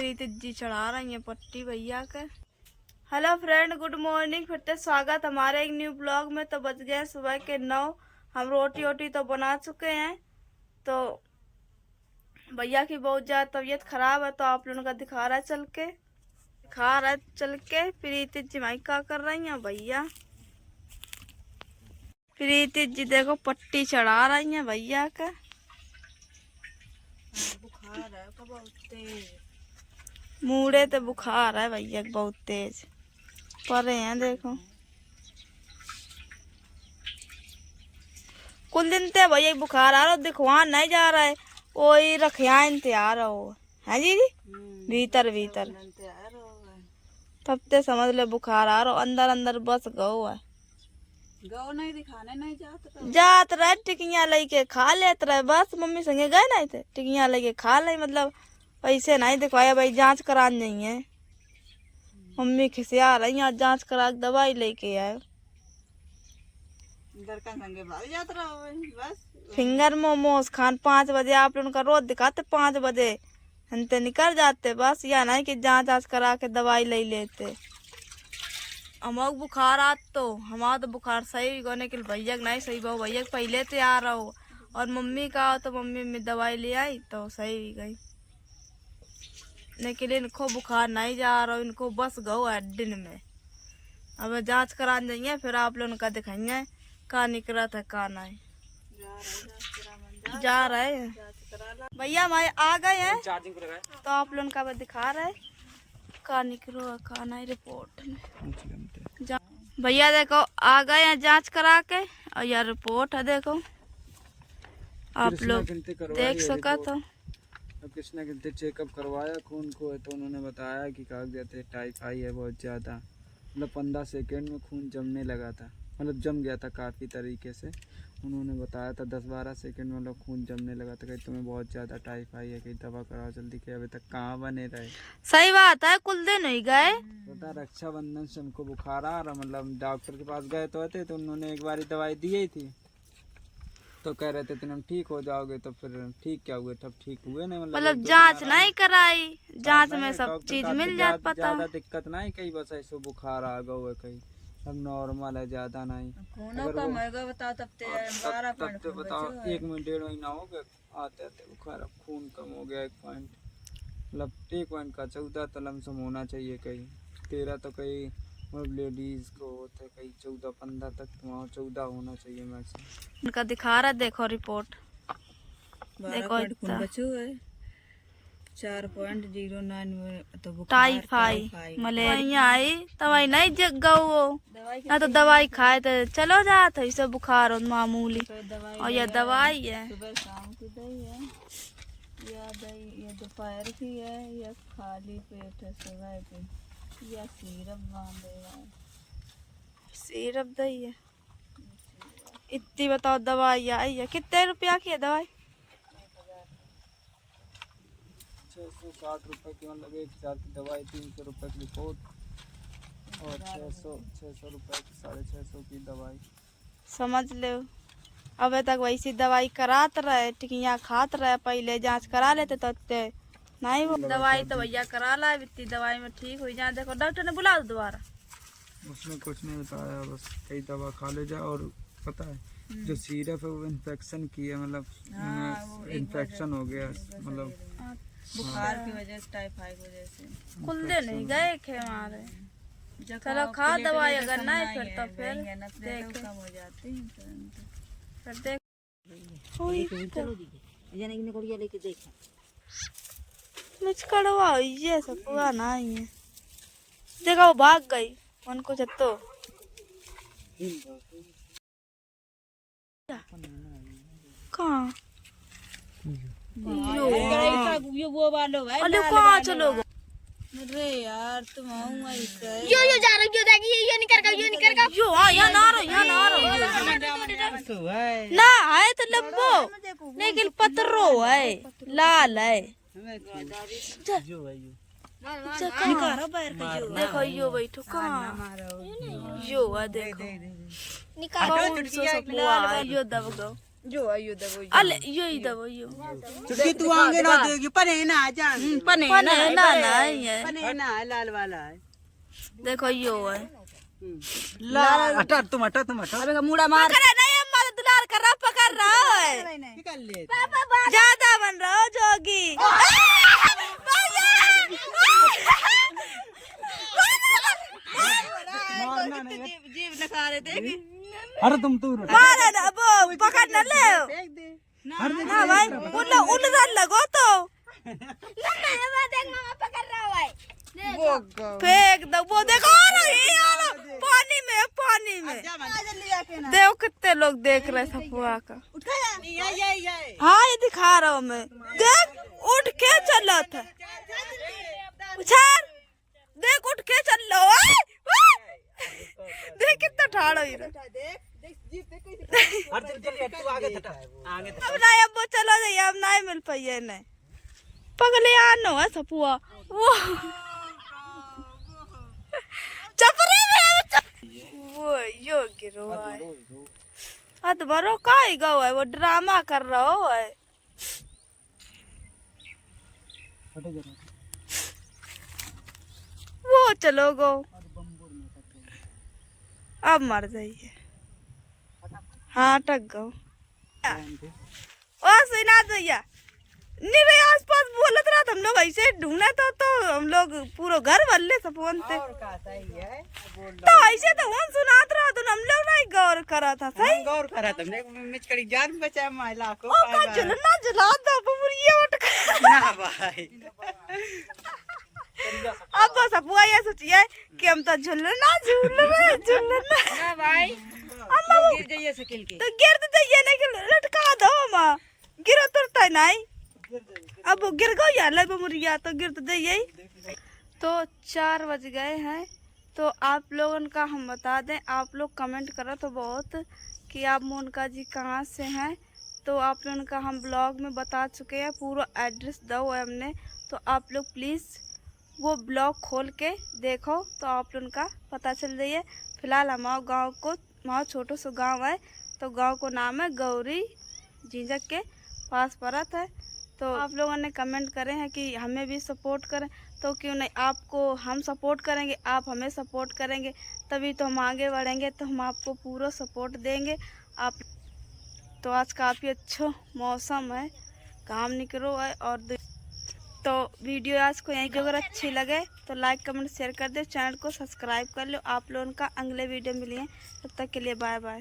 प्रीति जी चढ़ा रही है पट्टी भैया के। Hello friend, good morning. फिर से स्वागत हमारे एक न्यू ब्लॉग में। तो बज गए सुबह के 9। हम रोटी वोटी तो बना चुके हैं। तो भैया की बहुत ज़्यादा तबीयत खराब है, तो आप लोगों का दिखा रहा है चल के। प्रीति जी माई क्या कर रही हैं भैया। प्रीति जी देखो पट्टी चढ़ा रही हैं भैया का। बुखार है बहुत तेज, मुड़े तो बुखार है भैया बहुत तेज परे हैं। देखो कुल दिन ते भैया बुखार आ रहा, दिखवा नहीं जा रहा है। वही रखिया इंतजार हो है जी भीतर तब ते समझ ले बुखार आ रहा। अंदर अंदर बस गौ है, गौ नहीं दिखाने नहीं जात रहे टिकिया लेके खा लेते रहे। बस मम्मी संगे गए नहीं थे, टिकिया लेके खा ले। मतलब पैसे नहीं दिखवाया भाई, जांच कराने नहीं है। मम्मी खिसिया रही आज जांच करा के दवाई लेके आए। संगे भाग जाता रहो बस। फिंगर मोमोज खान 5 बजे आप लोगों का रोज दिखाते, 5 बजे हंते निकल जाते। बस या नहीं कि जांच करा के दवाई ले लेते। हमारा बुखार आ तो हमारा तो बुखार सही होने के भैया नहीं सही बहु भैया पहले से आ रहा हो। और मम्मी का हो तो मम्मी में दवाई ले आई तो सही भी गई। लेकिन इनको बुखार नहीं जा रहा, इनको बस गो है दिन में। अब जांच कराने जाइए, फिर आप लोगों का दिखाएंगे का निकला था का नहीं। जा रहे हैं भैया हमारे आ गए हैं, तो आप लोगों का दिखा रहे का निकलो का नहीं रिपोर्ट में। भैया देखो आ गए हैं जांच करा के, और यह रिपोर्ट है देखो आप लोग देख सका। तो कृष्णा गिनती चेकअप करवाया खून को है, तो उन्होंने बताया कि कागजात टाइफाइड है बहुत ज़्यादा। मतलब 15 सेकेंड में खून जमने लगा था, मतलब जम गया था काफ़ी तरीके से। उन्होंने बताया था 10-12 सेकेंड में मतलब खून जमने लगा था। कहीं तुम्हें बहुत ज़्यादा टाइफाइड है, कहीं दवा कराओ जल्दी के। अभी तक कहाँ बने रहे। सही बात है, कुल दिन नहीं गए। पता रक्षाबंधन से हमको बुखार आ रहा, मतलब डॉक्टर के पास गए तो उन्होंने एक बारी दवाई दी ही थी, तो कह रहे थे तुम ठीक हो जाओगे। तो फिर ठीक क्या हुए, तब ठीक हुए नहीं। मतलब जांच नहीं कराई, जांच में सब चीज मिल जात पता। ज्यादा दिक्कत नहीं, कहीं बस ऐसे बुखार आ गया है, कहीं सब नॉर्मल है, ज्यादा नहीं। तब तो बताओ 1 महीना 1.5 महीना हो गया आते आते बुखार। अब खून कम हो गया 1 पॉइंट, मतलब 1 पॉइंट का 14 तो लमसम होना चाहिए। कहीं 13 तो कहीं मतलब लेडीज को होते, कहीं 14-15 तक, वहाँ 14 होना चाहिए मैक्सिमम। उनका दिखा रहा देखो रिपोर्ट, देखो बचो है 4.09 तो टाइफाइड मलेरिया आई दवाई नहीं जग गो ना, तो दवाई खाए तो चलो जात है इसे बुखार और मामूली। और यह दवाई है सुबह शाम की दही है, या दही या दोपहर की है, या खाली पेट है सुबह की, या सिरप बांधेगा। सिरप दही है इतनी। बताओ दवाई आई है कितने रुपया की है दवाई? 660 रुपये की, मतलब 1 साल की दवाई, 300 रुपये की रिपोर्ट, और 600 रुपये की 650 की दवाई। समझ लो अब तक वैसी दवाई कराते रहे, टिकिया खाते रहे। पहले जांच करा लेते तो नहीं वो दवाई तो भैया करा ला, इतनी दवाई में ठीक हो जाए। देखो डॉक्टर ने बुला दो दोबारा, उसने कुछ नहीं बताया, बस कई दवा खा ले जा। और पता है जो सिरप है वो इन्फेक्शन की है, मतलब इन्फेक्शन हो गया, मतलब बुखार की वजह से, टाइफाइड वजह से। कुल दे नहीं गए खे हमारे। चलो खा दवाई, अगर नहीं फिर तो फिर देख कम हो जाती है फिर देख। मुझ कड़वा ये सब पूरा नहीं है। देखा वो भाग गई उनको छत्तो। कहाँ वो वालों है। अरे कहाँ चलो गो? अरे यार तुम ऐसे यो जा रहा यो देखिए ये नहीं कर यो हां यहाँ ना ना है तो लब्बो, लेकिन पत्रो है लाल है। देखो यो बैठो कहाँ यो है, देखो निकालो यो दब गो जो आयो दबो अले यो ही दबो यो चुटकी तू आगे ना देगी पने ना जान पने पने ना ना ये पने ना है, लाल वाला है। देखो यो है लाल हटा तुम हटा मुड़ा मार पकड़ नहीं अम्मा तो दुलार कर रहा पकड़ रहा है निकल ले ज्यादा बन रहा हो जोगी मारना नहीं है। जीव लगा रहे थे अरे तुम तू मारे ना वो पकड़ न ले फेंक दे ना भाई उन लगो तो वो फेंक दो वो देखो पानी में देखो कितने लोग देख रहे सफुआ का ये हाँ ये दिखा रहा हूँ मैं देख उठ के चला था उछार देख उठ के चल लो देख कितना ठाड़ हो रहा तू आगे हटा आगे अब नहीं अब वो चलो जाइए अब नहीं मिल पाइए नहीं पगले आनो है सपुआ वो चपरे में वो यो गिरो है अद बरो काई गो है वो ड्रामा कर रहा हो है वो चलो गो अब मर जाइए हाँ टक गो ओ सुना भैया नहीं भाई आस पास बोलत रहा हम लोग ऐसे ढूंढे तो हम लोग पूरा घर बल्ले सपोन थे और का सही है बोल तो ऐसे तो उन सुनात रहा तो हम लोग नहीं गौर करा था सही गौर करा तुमने मिचकड़ी जान बचा महिला को ओ का झुलना झुला दो बुरिया उठ कर ना भाई अब बस सपुआ ये सोचिए कि हम तो झुलना ना भाई अम्मा वो गिर जाइए सकिल के तो गिर तो जाइए नहीं कि लटका दो अम्मा गिरो तुरता नहीं अब वो गिर गो या ले बुरिया तो गिर तो जाइए तो 4 बज गए हैं तो आप लोगों का हम बता दें आप लोग कमेंट करो तो बहुत कि आप मोनिका जी कहाँ से हैं तो आप लोगों का हम ब्लॉग में बता चुके हैं पूरा एड्रेस दो है हमने तो आप लोग प्लीज़ वो ब्लॉग खोल के देखो तो आप लोगों का पता चल जाइए। फिलहाल हमारे गांव को हमारा छोटो सा गांव है तो गांव को नाम है गौरी झींझक के पास पड़त है। तो आप लोगों ने कमेंट करे हैं कि हमें भी सपोर्ट करें तो क्यों नहीं आपको हम सपोर्ट करेंगे आप हमें सपोर्ट करेंगे तभी तो हम आगे बढ़ेंगे तो हम आपको पूरा सपोर्ट देंगे आप। तो आज काफ़ी अच्छा मौसम है काम निकलो है और तो वीडियो आज को यहीं अगर अच्छी लगे तो लाइक कमेंट शेयर कर दो चैनल को सब्सक्राइब कर लो। आप लोगों का अगले वीडियो मिलिए तब तक के लिए बाय बाय।